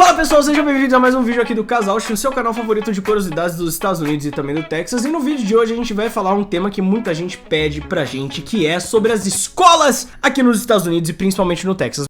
Fala pessoal, sejam bem-vindos a mais um vídeo aqui do Casal, no seu canal favorito de curiosidades dos Estados Unidos e também do Texas. E no vídeo de hoje a gente vai falar um tema que muita gente pede pra gente, que é sobre as escolas aqui nos Estados Unidos e principalmente no Texas.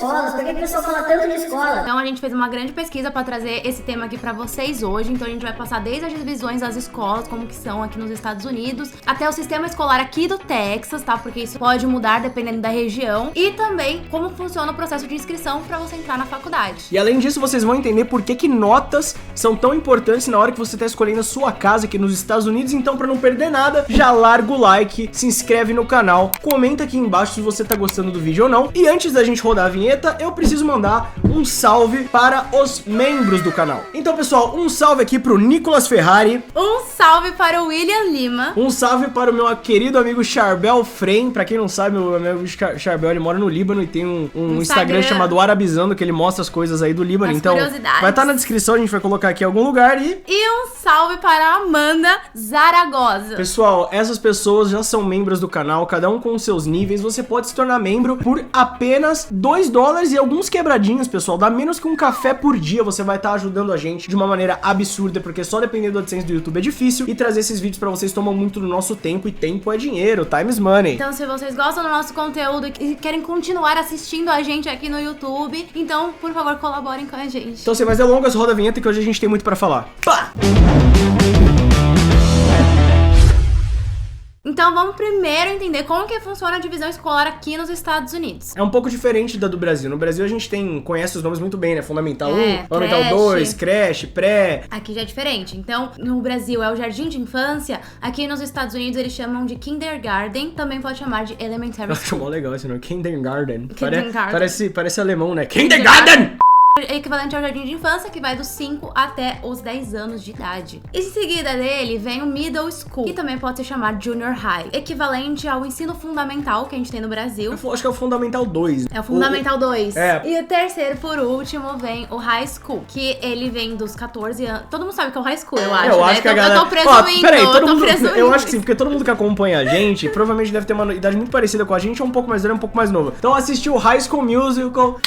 Por que o pessoal fala tanto de escola? Então a gente fez uma grande pesquisa pra trazer esse tema aqui pra vocês hoje. Então a gente vai passar desde as divisões das escolas, como que são aqui nos Estados Unidos, até o sistema escolar aqui do Texas, tá? Porque isso pode mudar dependendo da região. E também como funciona o processo de inscrição pra você entrar na faculdade. E além disso, vocês vão entender por que notas são tão importantes na hora que você tá escolhendo a sua casa aqui nos Estados Unidos. Então, pra não perder nada, já larga o like, se inscreve no canal, comenta aqui embaixo se você tá gostando do vídeo ou não. E antes da gente rodar a vinheta, eu preciso mandar um salve para os membros do canal. Então, pessoal, um salve aqui pro Nicolas Ferrari. Um salve para o William Lima. Um salve para o meu querido amigo Charbel Frem. Pra quem não sabe, o meu amigo Charbel, ele mora no Líbano e tem um Instagram chamado Arabizando, que ele mostra as coisas aí do Líbano. Então, vai estar na descrição, a gente vai colocar aqui em algum lugar. E um salve para a Amanda Zaragoza. Pessoal, essas pessoas já são membros do canal, cada um com os seus níveis. Você pode se tornar membro por apenas $2 e alguns quebradinhos, pessoal. Dá menos que um café por dia. Você vai estar ajudando a gente de uma maneira absurda, porque só dependendo do AdSense do YouTube é difícil. E trazer esses vídeos pra vocês toma muito do nosso tempo. E tempo é dinheiro, time is money. Então, se vocês gostam do nosso conteúdo e querem continuar assistindo a gente aqui no YouTube, então, por favor, colaborem com a gente. Então, sem mais delongas, roda a vinheta que hoje a gente tem muito pra falar. Pá! Então vamos primeiro entender como que funciona a divisão escolar aqui nos Estados Unidos. É um pouco diferente da do Brasil. No Brasil a gente conhece os nomes muito bem, né? Fundamental 1, Fundamental 2, creche, pré. Aqui já é diferente. Então, no Brasil é o jardim de infância. Aqui nos Estados Unidos eles chamam de kindergarten. Também pode chamar de elementary school. Acho mó legal esse nome, kindergarten. Kindergarten. Parece alemão, né? Kindergarten! É equivalente ao jardim de infância, que vai dos 5 até os 10 anos de idade. E em seguida dele vem o middle school, que também pode ser chamado junior high, equivalente ao ensino fundamental que a gente tem no Brasil. Eu acho que é o fundamental 2. É o fundamental 2. É. E o terceiro, por último, vem o high school, que ele vem dos 14 anos. Todo mundo sabe o que é o high school, eu acho, eu né? acho que a galera... Eu tô presumindo, peraí, eu acho que sim, porque todo mundo que acompanha a gente provavelmente deve ter uma idade muito parecida com a gente, ou um pouco mais velho, um pouco mais novo. Então assistiu o High School Musical.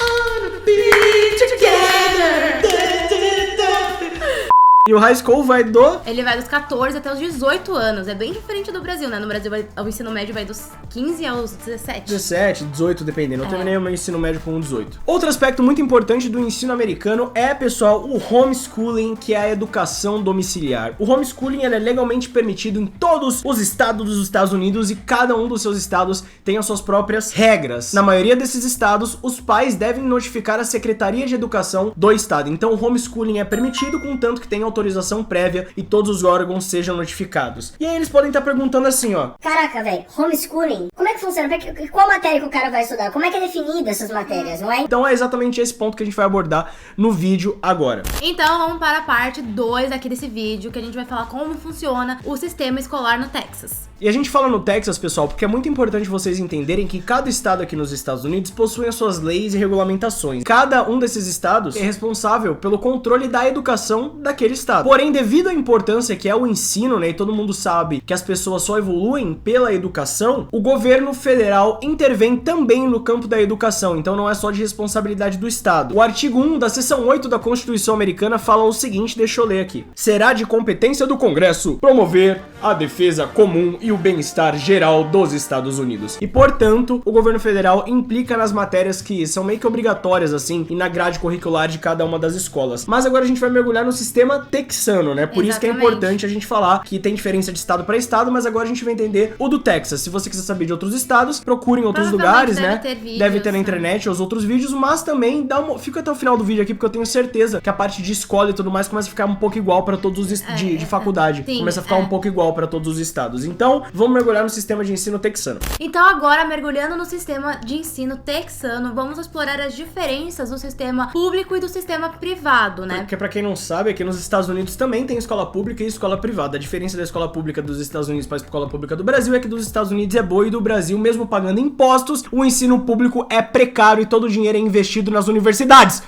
E o high school vai Ele vai dos 14 até os 18 anos. É bem diferente do Brasil, né? No Brasil o ensino médio vai dos 15 aos 17. 17, 18, dependendo. Eu terminei o meu ensino médio com 18. Outro aspecto muito importante do ensino americano é, pessoal, o homeschooling, que é a educação domiciliar. O homeschooling ele é legalmente permitido em todos os estados dos Estados Unidos e cada um dos seus estados tem as suas próprias regras. Na maioria desses estados, os pais devem notificar a Secretaria de Educação do estado. Então o homeschooling é permitido, contanto que tenha autorização prévia e todos os órgãos sejam notificados. E aí eles podem estar perguntando assim, ó: caraca, velho, homeschooling, como é que funciona? Qual matéria que o cara vai estudar? Como é que é definida essas matérias, não é? Então é exatamente esse ponto que a gente vai abordar no vídeo agora. Então vamos para a parte 2 aqui desse vídeo, que a gente vai falar como funciona o sistema escolar no Texas. E a gente fala no Texas, pessoal, porque é muito importante vocês entenderem que cada estado aqui nos Estados Unidos possui as suas leis e regulamentações. Cada um desses estados é responsável pelo controle da educação daquele estado. Porém, devido à importância que é o ensino, né, e todo mundo sabe que as pessoas só evoluem pela educação, o governo federal intervém também no campo da educação, então não é só de responsabilidade do estado. O artigo 1 da seção 8 da Constituição Americana fala o seguinte, deixa eu ler aqui: será de competência do Congresso promover a defesa comum e o bem-estar geral dos Estados Unidos. E, portanto, o governo federal implica nas matérias que são meio que obrigatórias, assim, e na grade curricular de cada uma das escolas. Mas agora a gente vai mergulhar no sistema texano, né? Por isso que é importante a gente falar que tem diferença de estado para estado, mas agora a gente vai entender o do Texas. Se você quiser saber de outros estados, procure em outros lugares, né? Deve ter na internet os outros vídeos, mas também fica até o final do vídeo aqui, porque eu tenho certeza que a parte de escola e tudo mais começa a ficar um pouco igual para todos os de faculdade. Sim, começa a ficar um pouco igual para todos os estados. Então, vamos mergulhar no sistema de ensino texano. Então agora, mergulhando no sistema de ensino texano, vamos explorar as diferenças do sistema público e do sistema privado, né? Porque pra quem não sabe, aqui nos Estados Unidos também tem escola pública e escola privada. A diferença da escola pública dos Estados Unidos para a escola pública do Brasil é que dos Estados Unidos é boa e do Brasil, mesmo pagando impostos, o ensino público é precário e todo o dinheiro é investido nas universidades.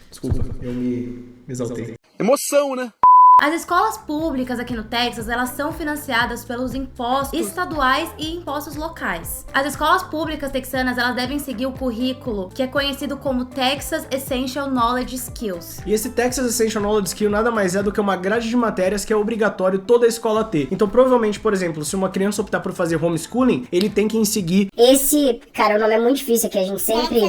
Desculpa, eu me exaltei. Emoção, né? As escolas públicas aqui no Texas, elas são financiadas pelos impostos estaduais e impostos locais. As escolas públicas texanas, elas devem seguir o currículo que é conhecido como Texas Essential Knowledge Skills. E esse Texas Essential Knowledge Skill nada mais é do que uma grade de matérias que é obrigatório toda a escola ter. Então, provavelmente, por exemplo, se uma criança optar por fazer homeschooling, ele tem que seguir esse, cara, o nome é muito difícil aqui, a gente sempre...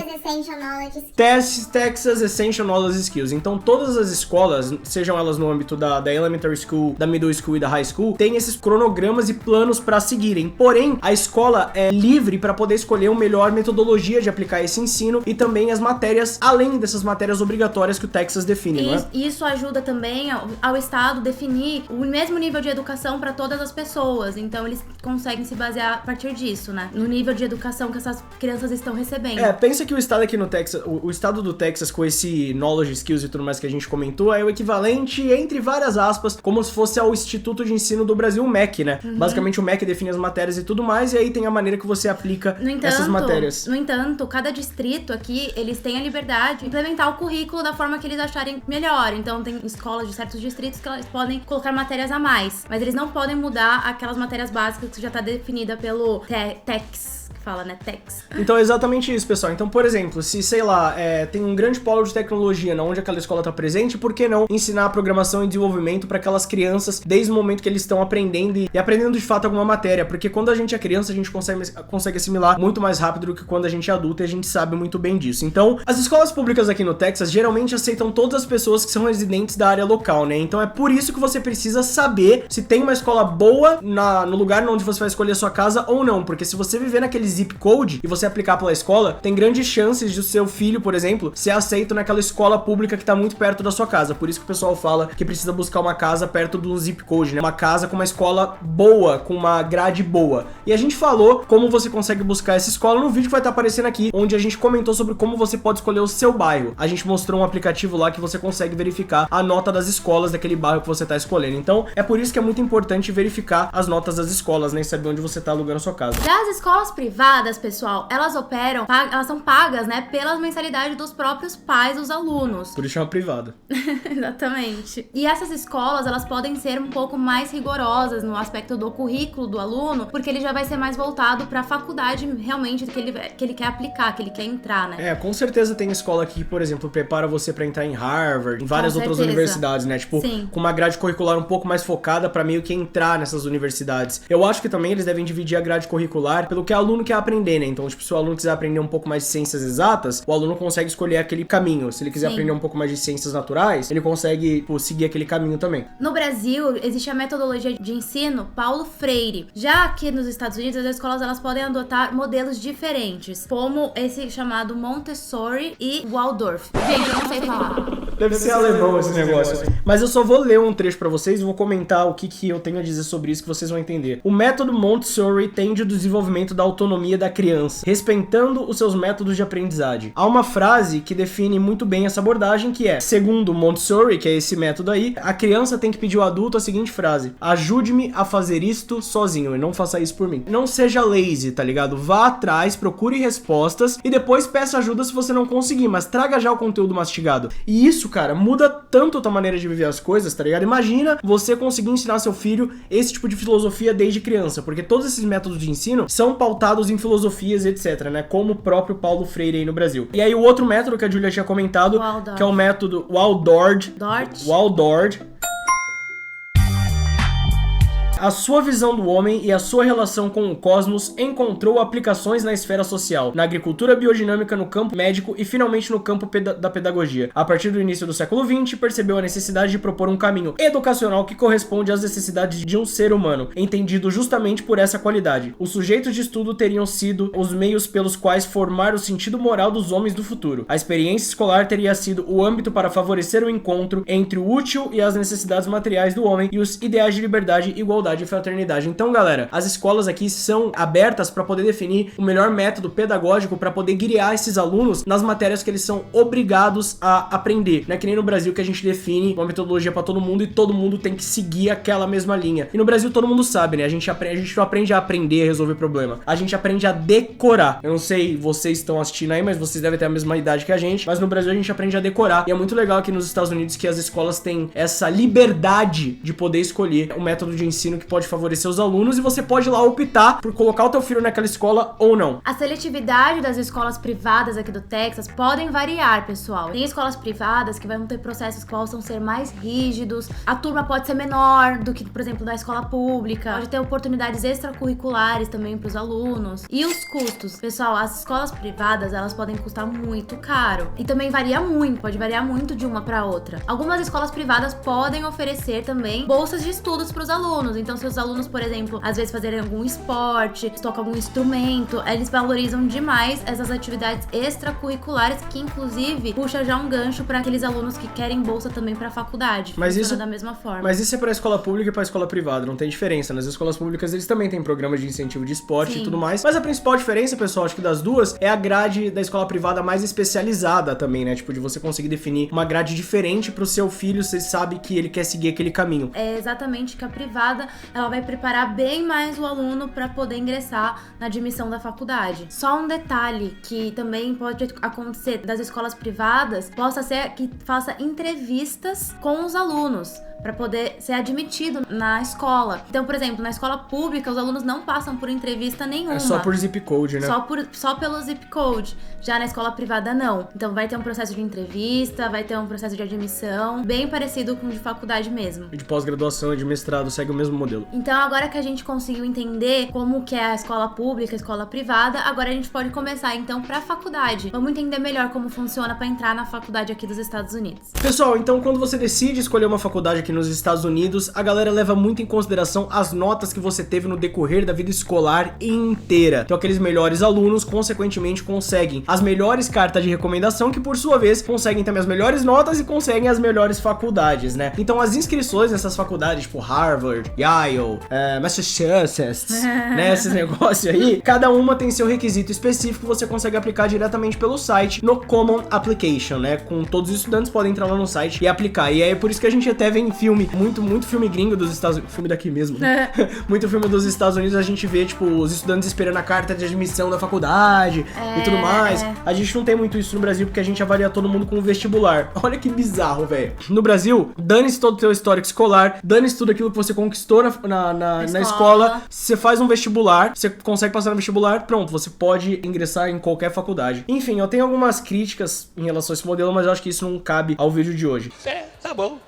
Texas Essential Knowledge Skills. Então, todas as escolas, sejam elas no âmbito da elementary school, da middle school e da high school, tem esses cronogramas e planos para seguirem. Porém, a escola é livre para poder escolher uma melhor metodologia de aplicar esse ensino e também as matérias, além dessas matérias obrigatórias que o Texas define, não é? Isso ajuda também ao estado definir o mesmo nível de educação para todas as pessoas. Então, eles conseguem se basear a partir disso, né? No nível de educação que essas crianças estão recebendo. Pensa que o estado aqui no Texas, o estado do Texas com esse knowledge skills e tudo mais que a gente comentou, é o equivalente, entre várias aspas, como se fosse ao Instituto de Ensino do Brasil, o MEC, né? Basicamente o MEC define as matérias e tudo mais, e aí tem a maneira que você aplica essas matérias. No entanto, cada distrito aqui, eles têm a liberdade de implementar o currículo da forma que eles acharem melhor. Então tem escolas de certos distritos que elas podem colocar matérias a mais, mas eles não podem mudar aquelas matérias básicas que já tá definida pelo TEX. Fala, né? Tex. Então é exatamente isso, pessoal. Então, por exemplo, se, sei lá, tem um grande polo de tecnologia onde aquela escola tá presente, por que não ensinar programação e desenvolvimento para aquelas crianças desde o momento que eles estão aprendendo e aprendendo de fato alguma matéria? Porque quando a gente é criança, a gente consegue assimilar muito mais rápido do que quando a gente é adulto, e a gente sabe muito bem disso. Então, as escolas públicas aqui no Texas geralmente aceitam todas as pessoas que são residentes da área local, né? Então é por isso que você precisa saber se tem uma escola boa no lugar onde você vai escolher a sua casa ou não, porque se você viver naquele zip code e você aplicar pela escola, tem grandes chances de o seu filho, por exemplo, ser aceito naquela escola pública que tá muito perto da sua casa. Por isso que o pessoal fala que precisa buscar uma casa perto do zip code, né? Uma casa com uma escola boa, com uma grade boa. E a gente falou como você consegue buscar essa escola no vídeo que vai estar aparecendo aqui, onde a gente comentou sobre como você pode escolher o seu bairro. A gente mostrou um aplicativo lá que você consegue verificar a nota das escolas daquele bairro que você tá escolhendo. Então, é por isso que é muito importante verificar as notas das escolas, né? E saber onde você tá alugando a sua casa. Já as escolas privadas, pessoal, elas são pagas, né, pelas mensalidades dos próprios pais dos alunos. Por isso chama privada. Exatamente. E essas escolas, elas podem ser um pouco mais rigorosas no aspecto do currículo do aluno, porque ele já vai ser mais voltado pra faculdade realmente que ele quer aplicar, que ele quer entrar, né? Com certeza tem escola que, por exemplo, prepara você pra entrar em Harvard, em várias outras universidades, né? Tipo, sim, com uma grade curricular um pouco mais focada pra meio que entrar nessas universidades. Eu acho que também eles devem dividir a grade curricular pelo que o aluno quer aprender, né? Então, tipo, se o aluno quiser aprender um pouco mais de ciências exatas, o aluno consegue escolher aquele caminho. Se ele quiser aprender um pouco mais de ciências naturais, ele consegue, seguir aquele caminho também. No Brasil, existe a metodologia de ensino Paulo Freire. Já aqui nos Estados Unidos, as escolas elas podem adotar modelos diferentes, como esse chamado Montessori e Waldorf. Gente, eu não sei falar. Deve ser alemão esse negócio. Mas eu só vou ler um trecho pra vocês e vou comentar o que eu tenho a dizer sobre isso que vocês vão entender. O método Montessori tende ao desenvolvimento da autonomia da criança, respeitando os seus métodos de aprendizagem. Há uma frase que define muito bem essa abordagem, que é: segundo Montessori, que é esse método aí, a criança tem que pedir ao adulto a seguinte frase: ajude-me a fazer isto sozinho e não faça isso por mim. Não seja lazy, tá ligado? Vá atrás, procure respostas e depois peça ajuda se você não conseguir, mas traga já o conteúdo mastigado. E isso, cara, muda tanto a tua maneira de viver as coisas, tá ligado? Imagina você conseguir ensinar seu filho esse tipo de filosofia desde criança, porque todos esses métodos de ensino são pautados em filosofias e etc, né? Como o próprio Paulo Freire aí no Brasil. E aí o outro método que a Julia tinha comentado, que é o método Waldorf. A sua visão do homem e a sua relação com o cosmos encontrou aplicações na esfera social, na agricultura biodinâmica, no campo médico e finalmente no campo da pedagogia. A partir do início do século XX, percebeu a necessidade de propor um caminho educacional que corresponde às necessidades de um ser humano, entendido justamente por essa qualidade. Os sujeitos de estudo teriam sido os meios pelos quais formar o sentido moral dos homens do futuro. A experiência escolar teria sido o âmbito para favorecer o encontro entre o útil e as necessidades materiais do homem e os ideais de liberdade e igualdade igualdade e fraternidade. Então, galera, as escolas aqui são abertas para poder definir o melhor método pedagógico para poder guiar esses alunos nas matérias que eles são obrigados a aprender. Não é que nem no Brasil que a gente define uma metodologia para todo mundo e todo mundo tem que seguir aquela mesma linha. E no Brasil todo mundo sabe, né? A gente não aprende a aprender a resolver problema. A gente aprende a decorar. Eu não sei, vocês estão assistindo aí, mas vocês devem ter a mesma idade que a gente. Mas no Brasil a gente aprende a decorar. E é muito legal aqui nos Estados Unidos que as escolas têm essa liberdade de poder escolher o método de ensino que pode favorecer os alunos e você pode lá optar por colocar o teu filho naquela escola ou não. A seletividade das escolas privadas aqui do Texas podem variar, pessoal. Tem escolas privadas que vão ter processos que possam ser mais rígidos. A turma pode ser menor do que, por exemplo, da escola pública. Pode ter oportunidades extracurriculares também para os alunos. E os custos? Pessoal, as escolas privadas, elas podem custar muito caro. E também varia muito, pode variar muito de uma para outra. Algumas escolas privadas podem oferecer também bolsas de estudos para os alunos. Então, se os alunos, por exemplo, às vezes fazerem algum esporte, tocam algum instrumento, eles valorizam demais essas atividades extracurriculares, que inclusive puxa já um gancho para aqueles alunos que querem bolsa também para a faculdade. Mas isso da mesma forma. Mas isso é para a escola pública e para a escola privada, não tem diferença. Nas escolas públicas eles também têm programas de incentivo de esporte Sim. e tudo mais. Mas a principal diferença, pessoal, acho que das duas, é a grade da escola privada mais especializada também, né? Tipo, de você conseguir definir uma grade diferente pro seu filho, você sabe que ele quer seguir aquele caminho. É exatamente que a privada, ela vai preparar bem mais o aluno para poder ingressar na admissão da faculdade. Só um detalhe que também pode acontecer das escolas privadas, possa ser que faça entrevistas com os alunos para poder ser admitido na escola. Então, por exemplo, na escola pública, os alunos não passam por entrevista nenhuma. É só por zip code, né? Só pelo zip code. Já na escola privada, não. Então, vai ter um processo de entrevista, vai ter um processo de admissão, bem parecido com o de faculdade mesmo. De pós-graduação e de mestrado, segue o mesmo modelo. Então, agora que a gente conseguiu entender como que é a escola pública, a escola privada, agora a gente pode começar, então, pra faculdade. Vamos entender melhor como funciona para entrar na faculdade aqui dos Estados Unidos. Pessoal, então, quando você decide escolher uma faculdade aqui nos Estados Unidos, a galera leva muito em consideração as notas que você teve no decorrer da vida escolar inteira. Então, aqueles melhores alunos, consequentemente, conseguem as melhores cartas de recomendação, que por sua vez, conseguem também as melhores notas e conseguem as melhores faculdades, né? Então, as inscrições nessas faculdades, tipo Harvard, Yale, Massachusetts, né? Esses negócios aí, cada uma tem seu requisito específico, você consegue aplicar diretamente pelo site no Common Application, né? Com todos os estudantes podem entrar lá no site e aplicar. E é por isso que a gente até vê em filme, muito filme gringo dos Estados Unidos, filme daqui mesmo, né? Muito filme dos Estados Unidos, a gente vê, tipo, os estudantes esperando a carta de admissão da faculdade e tudo mais. A gente não tem muito isso no Brasil, porque a gente avalia todo mundo com o vestibular. Olha que bizarro, velho. No Brasil, dane-se todo o teu histórico escolar, dane-se tudo aquilo que você conquistou na escola. Você faz um vestibular, você consegue passar no vestibular, pronto, você pode ingressar em qualquer faculdade. Enfim, eu tenho algumas críticas em relação a esse modelo, mas eu acho que isso não cabe ao vídeo de hoje. Tá bom.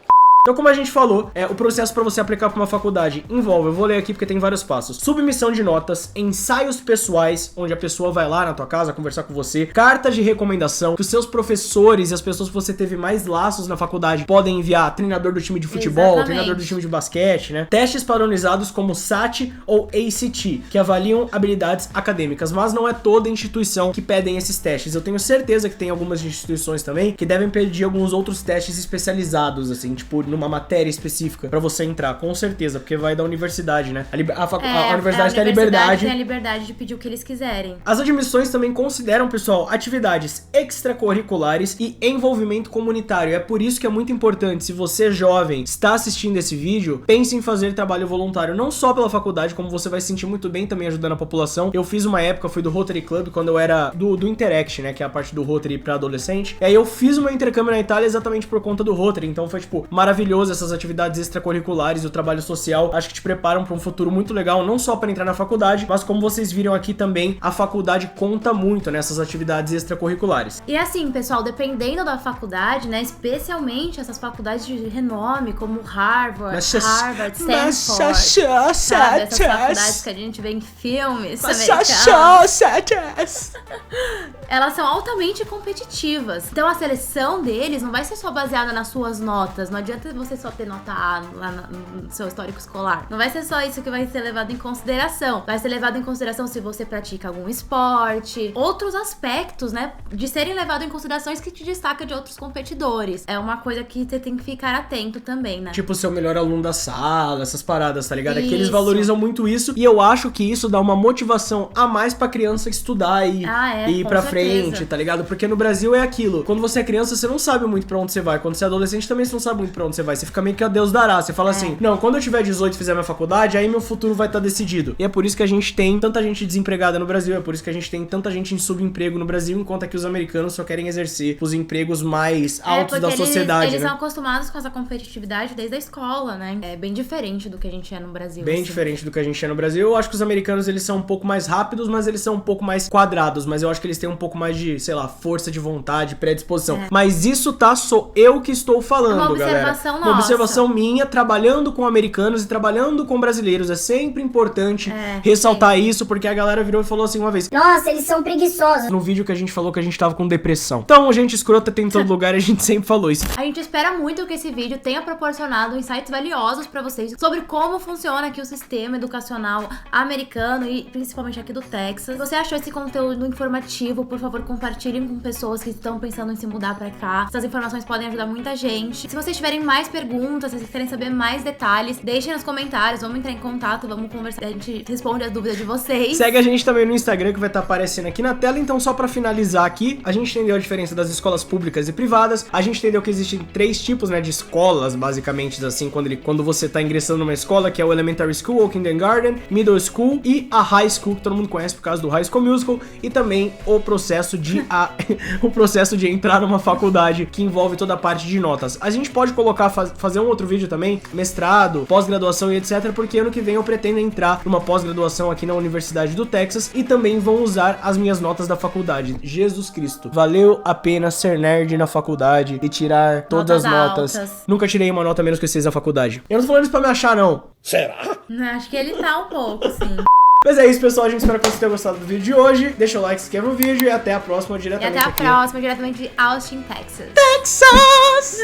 Então, como a gente falou, o processo para você aplicar para uma faculdade envolve, eu vou ler aqui porque tem vários passos: submissão de notas, ensaios pessoais, onde a pessoa vai lá na tua casa conversar com você, cartas de recomendação, que os seus professores e as pessoas que você teve mais laços na faculdade podem enviar, treinador do time de futebol, Exatamente. treinador do time de basquete, né? Testes padronizados como SAT ou ACT, que avaliam habilidades acadêmicas, mas não é toda instituição que pedem esses testes. Eu tenho certeza que tem algumas instituições também que devem pedir alguns outros testes especializados, assim, tipo, numa matéria específica pra você entrar, com certeza, porque vai da universidade, né? A universidade tem a liberdade. Tem a liberdade de pedir o que eles quiserem. As admissões também consideram, pessoal, atividades extracurriculares e envolvimento comunitário. É por isso que é muito importante, se você jovem está assistindo esse vídeo, pense em fazer trabalho voluntário, não só pela faculdade, como você vai se sentir muito bem também ajudando a população. Eu fiz uma época, fui do Rotary Club, quando eu era do Interact, né, que é a parte do Rotary pra adolescente. E aí eu fiz o meu intercâmbio na Itália exatamente por conta do Rotary, então foi, tipo, maravilhoso essas atividades extracurriculares e o trabalho social. Acho que te preparam para um futuro muito legal, não só para entrar na faculdade, mas como vocês viram aqui também, a faculdade conta muito nessas atividades extracurriculares. E assim, pessoal, dependendo da faculdade, né, especialmente essas faculdades de renome, como Harvard, Stanford, sabe, essas faculdades que a gente vê em filmes americanos, elas são altamente competitivas. Então a seleção deles não vai ser só baseada nas suas notas. Não adianta adianta você só ter nota A lá no seu histórico escolar. Não vai ser só isso que vai ser levado em consideração. Vai ser levado em consideração se você pratica algum esporte, outros aspectos, né, de serem levados em considerações que te destaca de outros competidores. É uma coisa que você tem que ficar atento também, né? Tipo, ser o melhor aluno da sala, essas paradas, tá ligado? É que eles Isso. valorizam muito isso e eu acho que isso dá uma motivação a mais pra criança estudar e ir com pra certeza. frente, tá ligado? Porque no Brasil é aquilo. Quando você é criança, você não sabe muito pra onde você vai. Quando você é adolescente, também você não sabe muito pra onde você vai. Você fica meio que a Deus dará. Você fala assim, não, quando eu tiver 18 e fizer minha faculdade, aí meu futuro vai estar decidido. E é por isso que a gente tem tanta gente desempregada no Brasil, é por isso que a gente tem tanta gente em subemprego no Brasil, enquanto aqui os americanos só querem exercer os empregos mais altos da sociedade, eles né? são acostumados com essa competitividade desde a escola, né? É bem diferente do que a gente é no Brasil. Bem diferente do que a gente é no Brasil. Eu acho que os americanos, eles são um pouco mais rápidos, mas eles são um pouco mais quadrados, mas eu acho que eles têm um pouco mais de, sei lá, força de vontade, predisposição. Mas isso, tá, sou eu que estou falando, Uma galera. observação Uma nossa. observação minha, trabalhando com americanos e trabalhando com brasileiros. É sempre importante ressaltar isso, porque a galera virou e falou assim uma vez, Nossa, eles são preguiçosos. no vídeo que a gente falou que a gente tava com depressão. Então, gente escrota tem em todo lugar e a gente sempre falou isso. A gente espera muito que esse vídeo tenha proporcionado insights valiosos pra vocês sobre como funciona aqui o sistema educacional americano e principalmente aqui do Texas. Se você achou esse conteúdo informativo, por favor, compartilhem com pessoas que estão pensando em se mudar pra cá. Essas informações podem ajudar muita gente. Se vocês tiverem mais perguntas, se vocês querem saber mais detalhes, deixem nos comentários, vamos entrar em contato, vamos conversar, a gente responde as dúvidas de vocês. Segue a gente também no Instagram, que vai estar aparecendo aqui na tela. Então, só pra finalizar aqui, a gente entendeu a diferença das escolas públicas e privadas. A gente entendeu que existem 3 tipos, né, de escolas, basicamente, assim, quando você tá ingressando numa escola, que é o Elementary School, ou Kindergarten, Middle School e a High School, que todo mundo conhece por causa do High School Musical, e também o processo de o processo de entrar numa faculdade, que envolve toda a parte de notas. A gente pode colocar, fazer um outro vídeo também, mestrado, pós-graduação e etc, porque ano que vem eu pretendo entrar numa pós-graduação aqui na Universidade do Texas e também vão usar as minhas notas da faculdade. Jesus Cristo. Valeu a pena ser nerd na faculdade e tirar todas as notas. Altas. Nunca tirei uma nota menos que 6 na faculdade. Eu não tô falando isso pra me achar, não. Será? Acho que ele tá um pouco, sim. Mas é isso, pessoal. A gente espera que vocês tenham gostado do vídeo de hoje. Deixa o like, se inscreva no vídeo e até a próxima E diretamente até a aqui. próxima, diretamente de Austin, Texas. Texas!